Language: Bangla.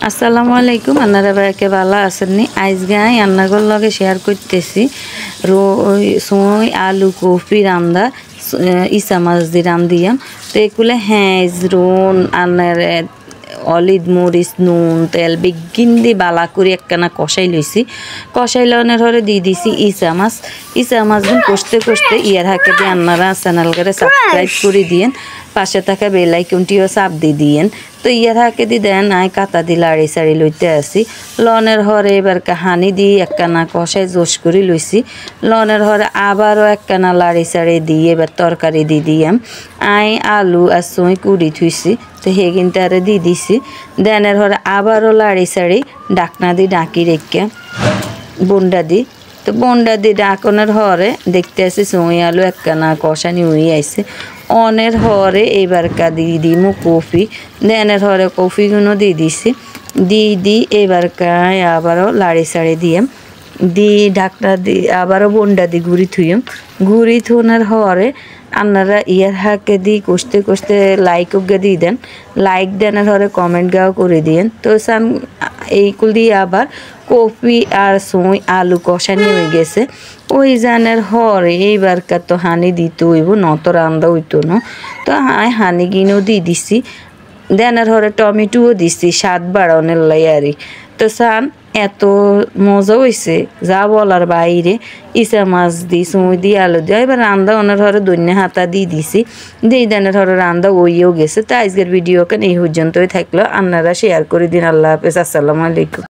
আসসালামু আলাইকুম আপনারা বাইকে ভালো আছেননি আজকে রান্নাঘর লগে শেয়ার করতেছি সময় আলু কপি রান্দা ইসা মাছ দিয়ে রান্দিয়াম তো এগুলো হ্যাঁ রোন আনার অলিভ মরিচ নুন তেল বিগিন দি বালা করে একখানা কষাই লইছি কষাই লওয়ার হরে দিয়ে দিছি ইসা মাছ কষতে কষতে ইয়ার হাকে দিয়ে আপনারা চ্যানেলকে সাবস্ক্রাইব করে দিয়েন পাশে থাকা বেল আইকনটিও চাপ দিয়ে দিয়েন তো ইয়ার হাকে দি দেন আই কাতা দি লাড়ি সাড়ি লইতে আসি লনের হরে এবার হানি দিয়ে একখানা কষাই জোশ করে লইছি লনের হরে আবারও একখানা লাড়ি সাড়ি দিয়ে এবার তরকারি দিয়ে দিয়াম আই আলু আর সুই কুড়ি থুইছি তো হেগিনটারে দিয়ে দিছি দেনের হরে আবারও লাড়ি সাড়ি ডাকনা দি ডাকি রেখে বন্ডা দি তো বন্ডা দি ডাকনের হরে দেখতে আসি সুই আলু একখানা কষানি উই আইছে অনের হরে এবারকা দিয়ে দিমু কফি দেনের হরে কফিগুলো দিয়ে দিছি দি এবারকায় আবারও লাড়ি সাড়ি দিয়াম ঢাকনা দি আবারও বন্ডা দি ঘুরি থুনার হরে আপনারা ইয়ার হাকে দিয়ে কষতে কষতে লাইকও দিয়ে দেন লাইক দেনের হরে কমেন্ট গাও করে দিয়েন তো সাম এইগুলো দিয়ে আবার কপি আর সুই আলু কষানি হয়ে গেছে ওই জানের হরে এইবারকার তো হানি দিতে হইব নত রান্দা হইতো না তো হানি গিনও দিয়ে দিছি দেনের হরে টমেটোও দিছি স্বাদ বাড়ানোর লাইয়ারি তো সান এত মজা হয়েছে যা বলার বাইরে ইসা মাছ দিই সুই দিয়ে আলু দিয়ে এবার রান্দা ওনার হরে দৈন্য হাতা দিয়ে দিছি দিয়ে দেনের হরে রান্দা ওইও গেছে তো আজকের ভিডিও কেন এই পর্যন্তই থাকলো আপনারা শেয়ার করে দিন আল্লাহ হাফেজ আসসালামু আলাইকুম।